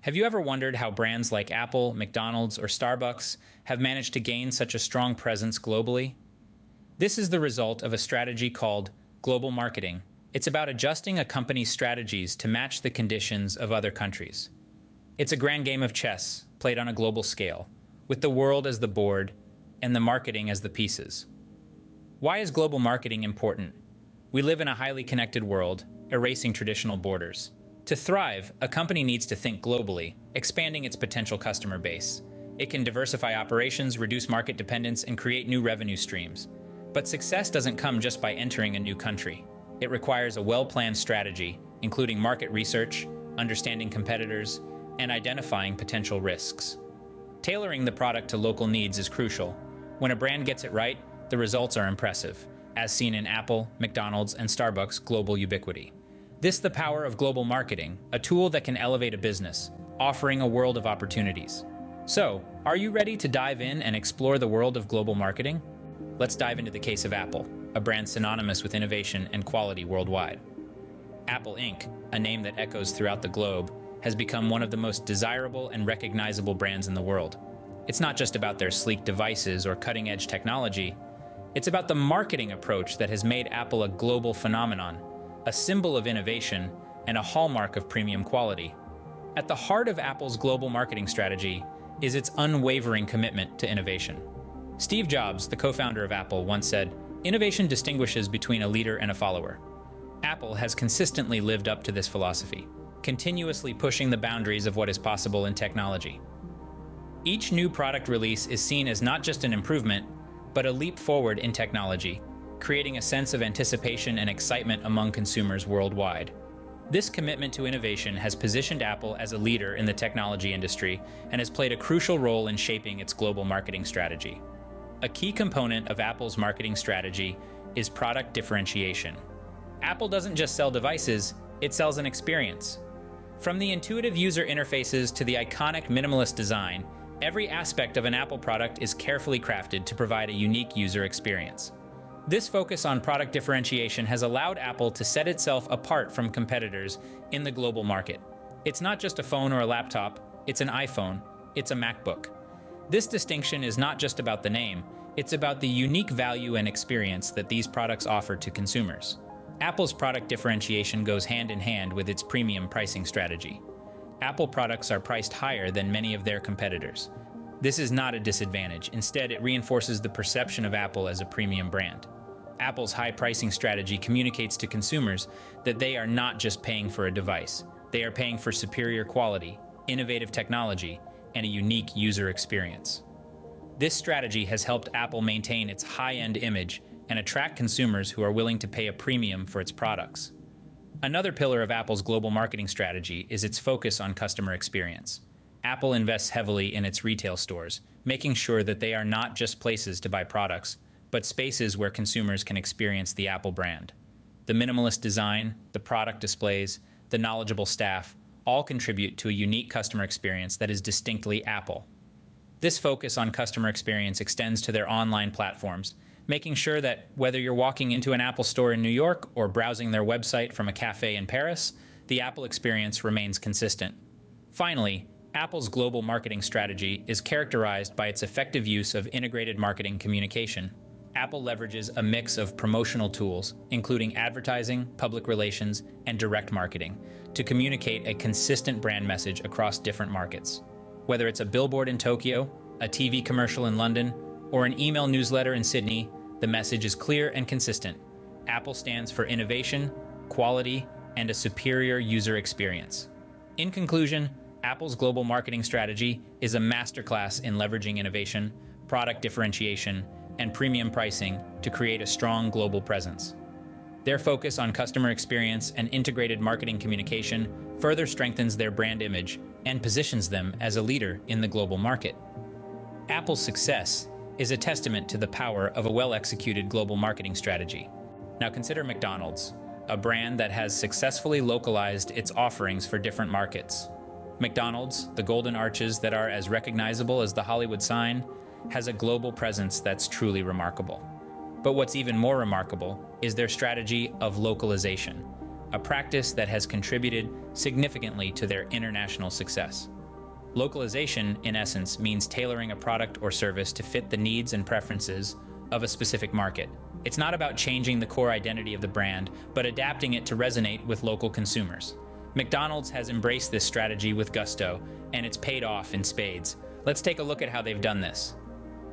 Have you ever wondered how brands like Apple, McDonald's, or Starbucks have managed to gain such a strong presence globally? This is the result of a strategy called global marketing. It's about adjusting a company's strategies to match the conditions of other countries. It's a grand game of chess played on a global scale, with the world as the board and the marketing as the pieces. Why is global marketing important? We live in a highly connected world, erasing traditional borders. To thrive, a company needs to think globally, expanding its potential customer base. It can diversify operations, reduce market dependence, and create new revenue streams. But success doesn't come just by entering a new country. It requires a well-planned strategy, including market research, understanding competitors, and identifying potential risks. Tailoring the product to local needs is crucial. When a brand gets it right, the results are impressive, as seen in Apple, McDonald's, and Starbucks' global ubiquity. This is the power of global marketing, a tool that can elevate a business, offering a world of opportunities. So, are you ready to dive in and explore the world of global marketing? Let's dive into the case of Apple, a brand synonymous with innovation and quality worldwide. Apple Inc., a name that echoes throughout the globe, has become one of the most desirable and recognizable brands in the world. It's not just about their sleek devices or cutting-edge technology. It's about the marketing approach that has made Apple a global phenomenon, a symbol of innovation, and a hallmark of premium quality. At the heart of Apple's global marketing strategy is its unwavering commitment to innovation. Steve Jobs, the co-founder of Apple, once said, "Innovation distinguishes between a leader and a follower." Apple has consistently lived up to this philosophy, continuously pushing the boundaries of what is possible in technology. Each new product release is seen as not just an improvement, but a leap forward in technology, creating a sense of anticipation and excitement among consumers worldwide. This commitment to innovation has positioned Apple as a leader in the technology industry and has played a crucial role in shaping its global marketing strategy. A key component of Apple's marketing strategy is product differentiation. Apple doesn't just sell devices, it sells an experience. From the intuitive user interfaces to the iconic minimalist design, every aspect of an Apple product is carefully crafted to provide a unique user experience. This focus on product differentiation has allowed Apple to set itself apart from competitors in the global market. It's not just a phone or a laptop, it's an iPhone, it's a MacBook. This distinction is not just about the name, it's about the unique value and experience that these products offer to consumers. Apple's product differentiation goes hand in hand with its premium pricing strategy. Apple products are priced higher than many of their competitors. This is not a disadvantage. Instead, it reinforces the perception of Apple as a premium brand. Apple's high pricing strategy communicates to consumers that they are not just paying for a device. They are paying for superior quality, innovative technology, and a unique user experience. This strategy has helped Apple maintain its high-end image and attract consumers who are willing to pay a premium for its products. Another pillar of Apple's global marketing strategy is its focus on customer experience. Apple invests heavily in its retail stores, making sure that they are not just places to buy products, but spaces where consumers can experience the Apple brand. The minimalist design, the product displays, the knowledgeable staff all contribute to a unique customer experience that is distinctly Apple. This focus on customer experience extends to their online platforms, making sure that whether you're walking into an Apple store in New York or browsing their website from a cafe in Paris, the Apple experience remains consistent. Finally, Apple's global marketing strategy is characterized by its effective use of integrated marketing communication. Apple leverages a mix of promotional tools, including advertising, public relations, and direct marketing, to communicate a consistent brand message across different markets. Whether it's a billboard in Tokyo, a TV commercial in London, or an email newsletter in Sydney, the message is clear and consistent. Apple stands for innovation, quality, and a superior user experience. In conclusion, Apple's global marketing strategy is a masterclass in leveraging innovation, product differentiation, and premium pricing to create a strong global presence. Their focus on customer experience and integrated marketing communication further strengthens their brand image and positions them as a leader in the global market. Apple's success is a testament to the power of a well-executed global marketing strategy. Now consider McDonald's, a brand that has successfully localized its offerings for different markets. McDonald's, the golden arches that are as recognizable as the Hollywood sign, has a global presence that's truly remarkable. But what's even more remarkable is their strategy of localization. a practice that has contributed significantly to their international success. Localization, in essence, means tailoring a product or service to fit the needs and preferences of a specific market. It's not about changing the core identity of the brand, but adapting it to resonate with local consumers. McDonald's has embraced this strategy with gusto, and it's paid off in spades. Let's take a look at how they've done this.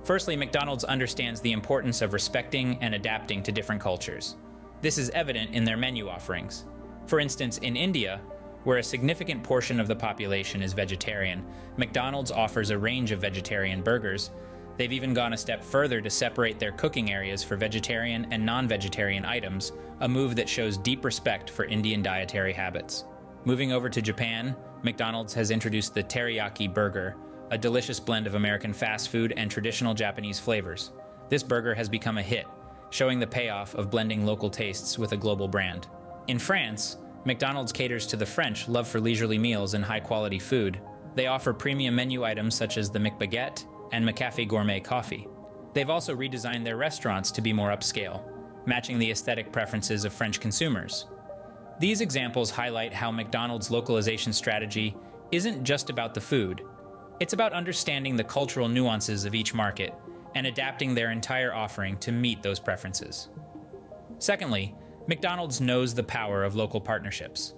Firstly, McDonald's understands the importance of respecting and adapting to different cultures. This is evident in their menu offerings. For instance, in India, where a significant portion of the population is vegetarian, McDonald's offers a range of vegetarian burgers. They've even gone a step further to separate their cooking areas for vegetarian and non-vegetarian items, a move that shows deep respect for Indian dietary habits. Moving over to Japan, McDonald's has introduced the teriyaki burger, a delicious blend of American fast food and traditional Japanese flavors. This burger has become a hit, showing the payoff of blending local tastes with a global brand. In France, McDonald's caters to the French love for leisurely meals and high-quality food. They offer premium menu items such as the McBaguette and McCafe Gourmet coffee. They've also redesigned their restaurants to be more upscale, matching the aesthetic preferences of French consumers. These examples highlight how McDonald's localization strategy isn't just about the food. It's about understanding the cultural nuances of each market and adapting their entire offering to meet those preferences. Secondly, McDonald's knows the power of local partnerships.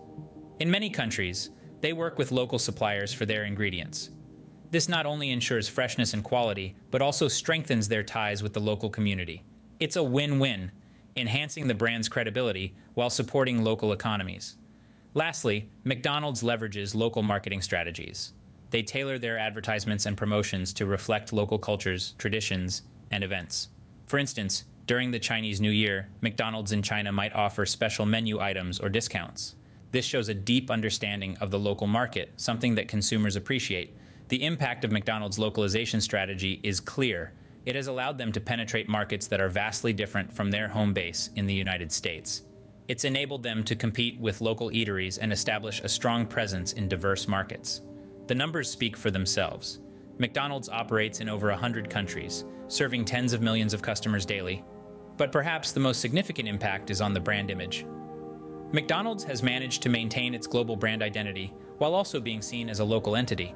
In many countries, they work with local suppliers for their ingredients. This not only ensures freshness and quality, but also strengthens their ties with the local community. It's a win-win, enhancing the brand's credibility while supporting local economies. Lastly, McDonald's leverages local marketing strategies. They tailor their advertisements and promotions to reflect local cultures, traditions, and events. For instance, during the Chinese New Year, McDonald's in China might offer special menu items or discounts. This shows a deep understanding of the local market, something that consumers appreciate. The impact of McDonald's localization strategy is clear. It has allowed them to penetrate markets that are vastly different from their home base in the United States. It's enabled them to compete with local eateries and establish a strong presence in diverse markets. The numbers speak for themselves. McDonald's operates in over 100 countries, serving tens of millions of customers daily. But perhaps the most significant impact is on the brand image. McDonald's has managed to maintain its global brand identity while also being seen as a local entity.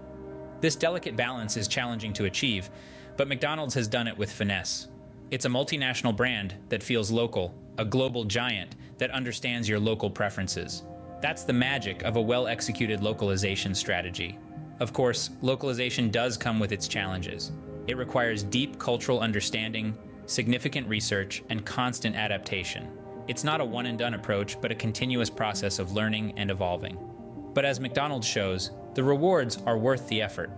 This delicate balance is challenging to achieve, but McDonald's has done it with finesse. It's a multinational brand that feels local, a global giant that understands your local preferences. That's the magic of a well-executed localization strategy. Of course, localization does come with its challenges. It requires deep cultural understanding, significant research, and constant adaptation. It's not a one-and-done approach, but a continuous process of learning and evolving. But as McDonald's shows, the rewards are worth the effort.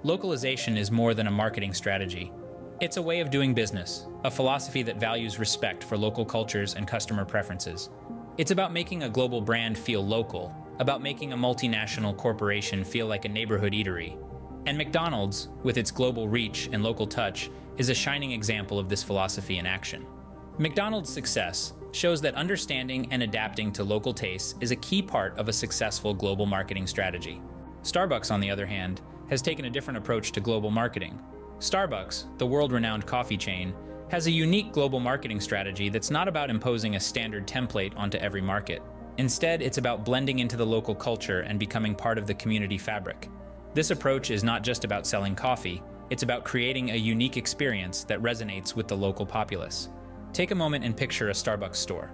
Localization is more than a marketing strategy. It's a way of doing business, a philosophy that values respect for local cultures and customer preferences. It's about making a global brand feel local, about making a multinational corporation feel like a neighborhood eatery. And McDonald's, with its global reach and local touch, is a shining example of this philosophy in action. McDonald's success shows that understanding and adapting to local tastes is a key part of a successful global marketing strategy. Starbucks, on the other hand, has taken a different approach to global marketing. Starbucks, the world-renowned coffee chain, has a unique global marketing strategy that's not about imposing a standard template onto every market. Instead, it's about blending into the local culture and becoming part of the community fabric. This approach is not just about selling coffee, it's about creating a unique experience that resonates with the local populace. Take a moment and picture a Starbucks store.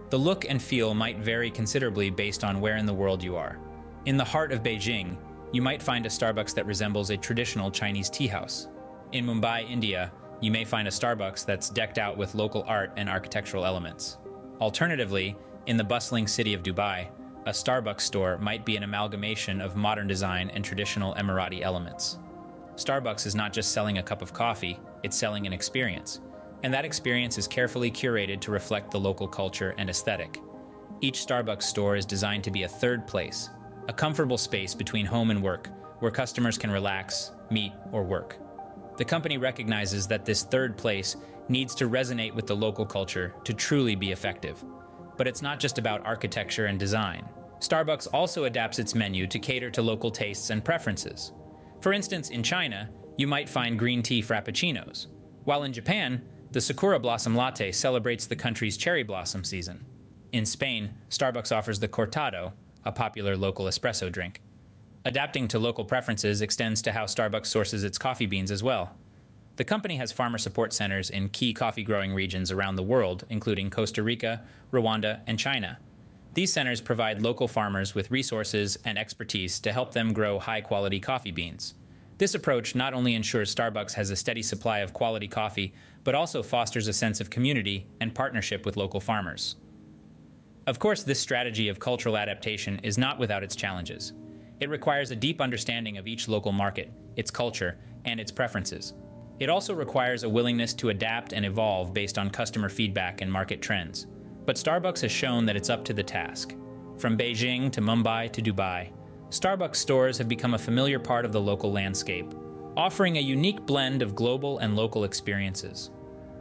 The look and feel might vary considerably based on where in the world you are. In the heart of Beijing, you might find a Starbucks that resembles a traditional Chinese tea house. In Mumbai, India, you may find a Starbucks that's decked out with local art and architectural elements. Alternatively, in the bustling city of Dubai, a Starbucks store might be an amalgamation of modern design and traditional Emirati elements. Starbucks is not just selling a cup of coffee, it's selling an experience. And that experience is carefully curated to reflect the local culture and aesthetic. Each Starbucks store is designed to be a third place, a comfortable space between home and work, where customers can relax, meet, or work. The company recognizes that this third place needs to resonate with the local culture to truly be effective. But it's not just about architecture and design. Starbucks also adapts its menu to cater to local tastes and preferences. For instance, in China, you might find green tea frappuccinos, while in Japan, the Sakura Blossom Latte celebrates the country's cherry blossom season. In Spain, Starbucks offers the cortado, a popular local espresso drink. Adapting to local preferences extends to how Starbucks sources its coffee beans as well. The company has farmer support centers in key coffee-growing regions around the world, including Costa Rica, Rwanda, and China. These centers provide local farmers with resources and expertise to help them grow high-quality coffee beans. This approach not only ensures Starbucks has a steady supply of quality coffee, but also fosters a sense of community and partnership with local farmers. Of course, this strategy of cultural adaptation is not without its challenges. It requires a deep understanding of each local market, its culture, and its preferences. It also requires a willingness to adapt and evolve based on customer feedback and market trends. But Starbucks has shown that it's up to the task. From Beijing to Mumbai to Dubai, Starbucks stores have become a familiar part of the local landscape, offering a unique blend of global and local experiences.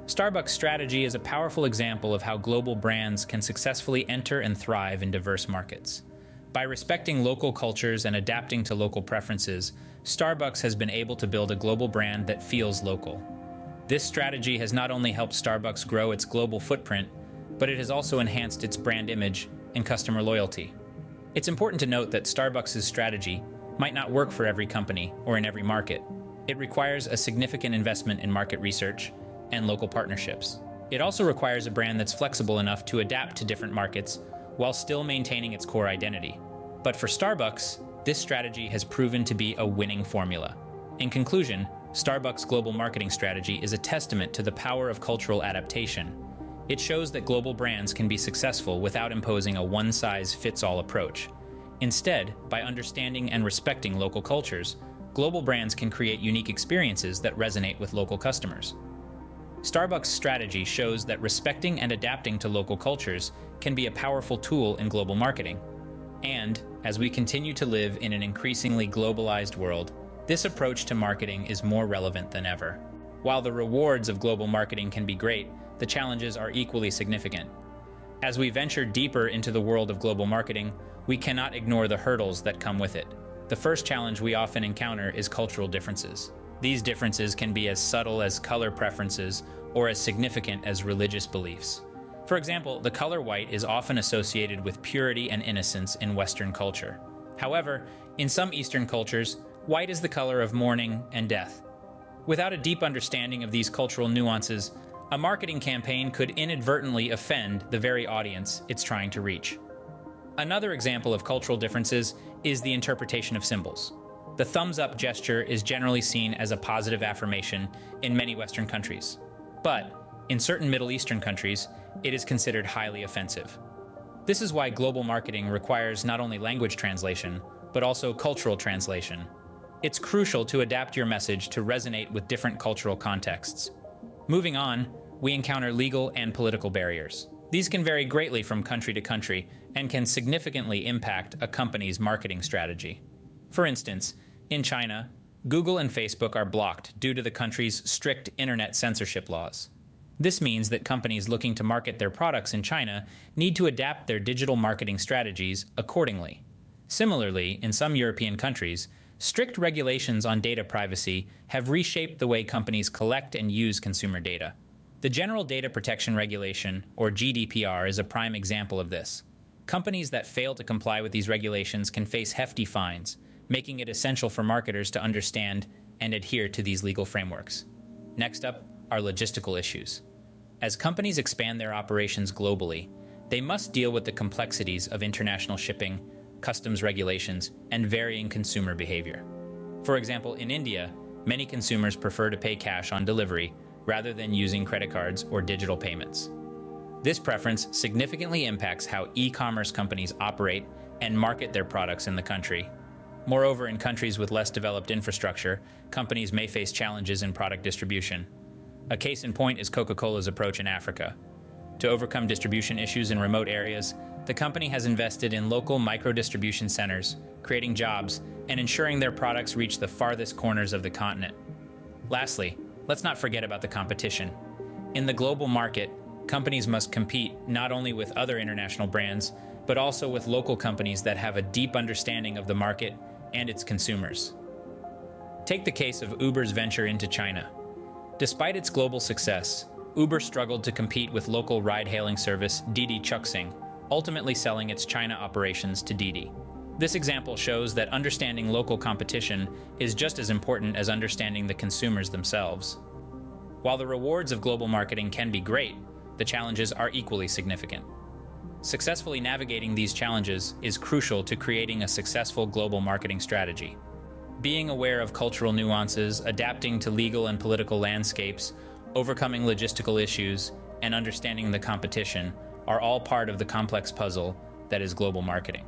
Starbucks' strategy is a powerful example of how global brands can successfully enter and thrive in diverse markets. By respecting local cultures and adapting to local preferences, Starbucks has been able to build a global brand that feels local. This strategy has not only helped Starbucks grow its global footprint, but it has also enhanced its brand image and customer loyalty. It's important to note that Starbucks' strategy might not work for every company or in every market. It requires a significant investment in market research and local partnerships. It also requires a brand that's flexible enough to adapt to different markets while still maintaining its core identity. But for Starbucks, this strategy has proven to be a winning formula. In conclusion, Starbucks' global marketing strategy is a testament to the power of cultural adaptation. It shows that global brands can be successful without imposing a one-size-fits-all approach. Instead, by understanding and respecting local cultures, global brands can create unique experiences that resonate with local customers. Starbucks' strategy shows that respecting and adapting to local cultures can be a powerful tool in global marketing. And, as we continue to live in an increasingly globalized world, this approach to marketing is more relevant than ever. While the rewards of global marketing can be great, the challenges are equally significant. As we venture deeper into the world of global marketing, we cannot ignore the hurdles that come with it. The first challenge we often encounter is cultural differences. These differences can be as subtle as color preferences or as significant as religious beliefs. For example, the color white is often associated with purity and innocence in Western culture. However, in some Eastern cultures, white is the color of mourning and death. Without a deep understanding of these cultural nuances, a marketing campaign could inadvertently offend the very audience it's trying to reach. Another example of cultural differences is the interpretation of symbols. The thumbs-up gesture is generally seen as a positive affirmation in many Western countries. But, in certain Middle Eastern countries, it is considered highly offensive. This is why global marketing requires not only language translation, but also cultural translation. It's crucial to adapt your message to resonate with different cultural contexts. Moving on, we encounter legal and political barriers. These can vary greatly from country to country and can significantly impact a company's marketing strategy. For instance, in China, Google and Facebook are blocked due to the country's strict internet censorship laws. This means that companies looking to market their products in China need to adapt their digital marketing strategies accordingly. Similarly, in some European countries, strict regulations on data privacy have reshaped the way companies collect and use consumer data. The General Data Protection Regulation, or GDPR, is a prime example of this. Companies that fail to comply with these regulations can face hefty fines, making it essential for marketers to understand and adhere to these legal frameworks. Next up are logistical issues. As companies expand their operations globally, they must deal with the complexities of international shipping, customs regulations, and varying consumer behavior. For example, in India, many consumers prefer to pay cash on delivery rather than using credit cards or digital payments. This preference significantly impacts how e-commerce companies operate and market their products in the country. Moreover, in countries with less developed infrastructure, companies may face challenges in product distribution. A case in point is Coca-Cola's approach in Africa. To overcome distribution issues in remote areas, the company has invested in local micro-distribution centers, creating jobs, and ensuring their products reach the farthest corners of the continent. Lastly, let's not forget about the competition. In the global market, companies must compete not only with other international brands, but also with local companies that have a deep understanding of the market and its consumers. Take the case of Uber's venture into China. Despite its global success, Uber struggled to compete with local ride-hailing service Didi Chuxing, ultimately selling its China operations to Didi. This example shows that understanding local competition is just as important as understanding the consumers themselves. While the rewards of global marketing can be great, the challenges are equally significant. Successfully navigating these challenges is crucial to creating a successful global marketing strategy. Being aware of cultural nuances, adapting to legal and political landscapes, overcoming logistical issues, and understanding the competition are all part of the complex puzzle that is global marketing.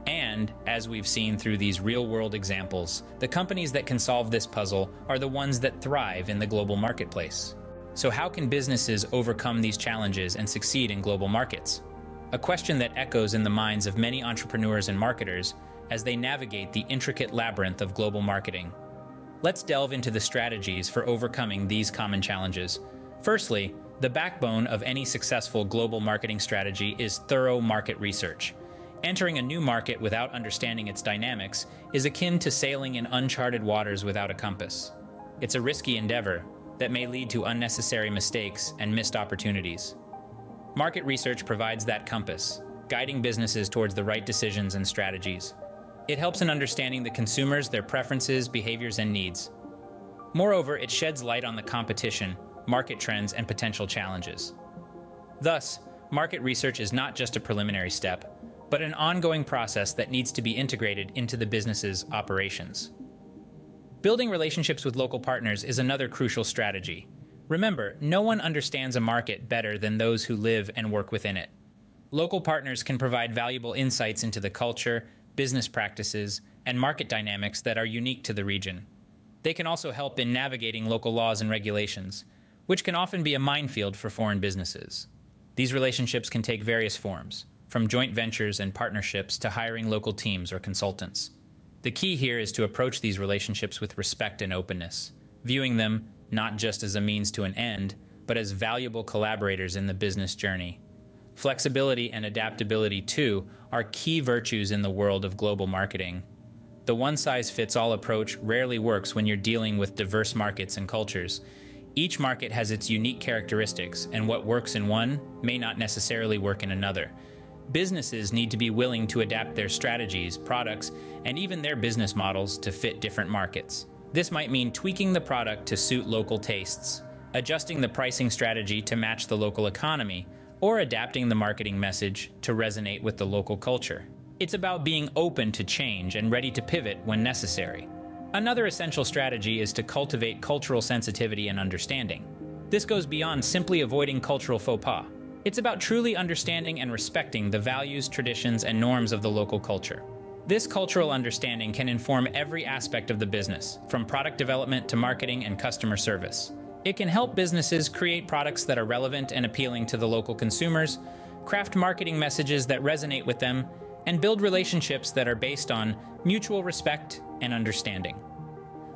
And, as we've seen through these real-world examples, the companies that can solve this puzzle are the ones that thrive in the global marketplace. So how can businesses overcome these challenges and succeed in global markets? A question that echoes in the minds of many entrepreneurs and marketers as they navigate the intricate labyrinth of global marketing. Let's delve into the strategies for overcoming these common challenges. Firstly, the backbone of any successful global marketing strategy is thorough market research. Entering a new market without understanding its dynamics is akin to sailing in uncharted waters without a compass. It's a risky endeavor that may lead to unnecessary mistakes and missed opportunities. Market research provides that compass, guiding businesses towards the right decisions and strategies. It helps in understanding the consumers, their preferences, behaviors, and needs. Moreover, it sheds light on the competition, market trends, and potential challenges. Thus, market research is not just a preliminary step, but an ongoing process that needs to be integrated into the business's operations. Building relationships with local partners is another crucial strategy. Remember, no one understands a market better than those who live and work within it. Local partners can provide valuable insights into the culture, business practices, and market dynamics that are unique to the region. They can also help in navigating local laws and regulations, which can often be a minefield for foreign businesses. These relationships can take various forms, from joint ventures and partnerships to hiring local teams or consultants. The key here is to approach these relationships with respect and openness, viewing them not just as a means to an end, but as valuable collaborators in the business journey. Flexibility and adaptability, too, are key virtues in the world of global marketing. The one-size-fits-all approach rarely works when you're dealing with diverse markets and cultures. Each market has its unique characteristics, and what works in one may not necessarily work in another. Businesses need to be willing to adapt their strategies, products, and even their business models to fit different markets. This might mean tweaking the product to suit local tastes, adjusting the pricing strategy to match the local economy, or adapting the marketing message to resonate with the local culture. It's about being open to change and ready to pivot when necessary. Another essential strategy is to cultivate cultural sensitivity and understanding. This goes beyond simply avoiding cultural faux pas. It's about truly understanding and respecting the values, traditions, and norms of the local culture. This cultural understanding can inform every aspect of the business, from product development to marketing and customer service. It can help businesses create products that are relevant and appealing to the local consumers, craft marketing messages that resonate with them, and build relationships that are based on mutual respect and understanding.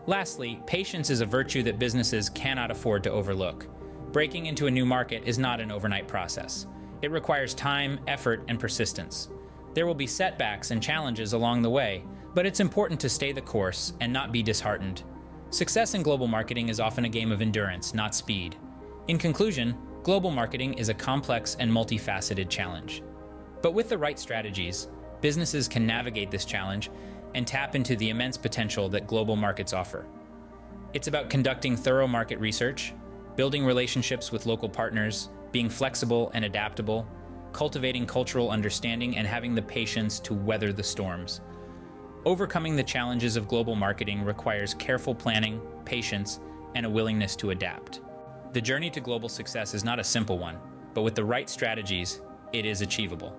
Lastly, patience is a virtue that businesses cannot afford to overlook. Breaking into a new market is not an overnight process. It requires time, effort, and persistence. There will be setbacks and challenges along the way, but it's important to stay the course and not be disheartened. Success in global marketing is often a game of endurance, not speed. In conclusion, global marketing is a complex and multifaceted challenge. But with the right strategies, businesses can navigate this challenge and tap into the immense potential that global markets offer. It's about conducting thorough market research, building relationships with local partners, being flexible and adaptable, cultivating cultural understanding, and having the patience to weather the storms. Overcoming the challenges of global marketing requires careful planning, patience, and a willingness to adapt. The journey to global success is not a simple one, but with the right strategies, it is achievable.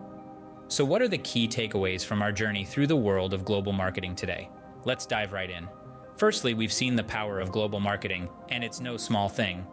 So what are the key takeaways from our journey through the world of global marketing today? Let's dive right in. Firstly, we've seen the power of global marketing, and it's no small thing.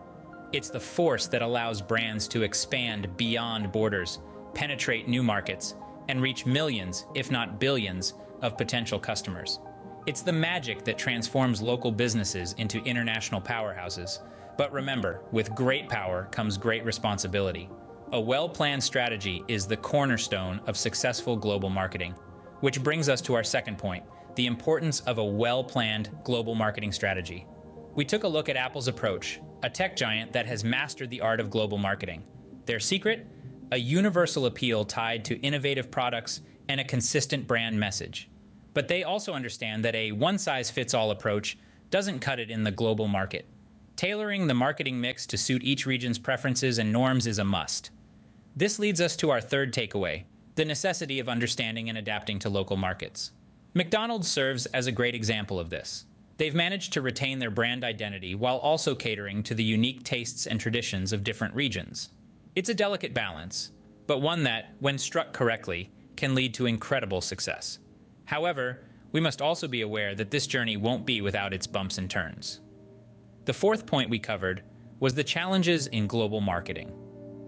It's the force that allows brands to expand beyond borders, penetrate new markets, and reach millions, if not billions, of potential customers. It's the magic that transforms local businesses into international powerhouses. But remember, with great power comes great responsibility. A well-planned strategy is the cornerstone of successful global marketing. Which brings us to our second point, the importance of a well-planned global marketing strategy. We took a look at Apple's approach, a tech giant that has mastered the art of global marketing. Their secret? a universal appeal tied to innovative products and a consistent brand message. But they also understand that a one-size-fits-all approach doesn't cut it in the global market. Tailoring the marketing mix to suit each region's preferences and norms is a must. This leads us to our third takeaway, the necessity of understanding and adapting to local markets. McDonald's serves as a great example of this. They've managed to retain their brand identity while also catering to the unique tastes and traditions of different regions. It's a delicate balance, but one that, when struck correctly, can lead to incredible success. However, we must also be aware that this journey won't be without its bumps and turns. The fourth point we covered was the challenges in global marketing.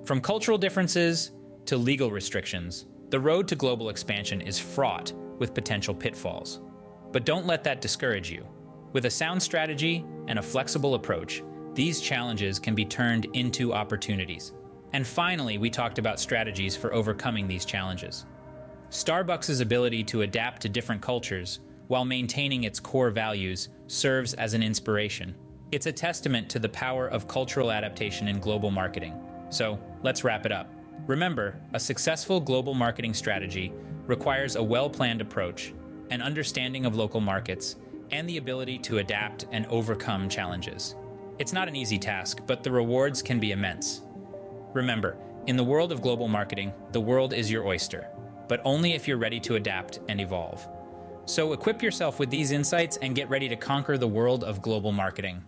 From cultural differences to legal restrictions, the road to global expansion is fraught with potential pitfalls. But don't let that discourage you. With a sound strategy and a flexible approach, these challenges can be turned into opportunities. And finally, we talked about strategies for overcoming these challenges. Starbucks' ability to adapt to different cultures while maintaining its core values serves as an inspiration. It's a testament to the power of cultural adaptation in global marketing. So, let's wrap it up. Remember, a successful global marketing strategy requires a well-planned approach, an understanding of local markets, and the ability to adapt and overcome challenges. It's not an easy task, but the rewards can be immense. Remember, in the world of global marketing, the world is your oyster, but only if you're ready to adapt and evolve. So equip yourself with these insights and get ready to conquer the world of global marketing.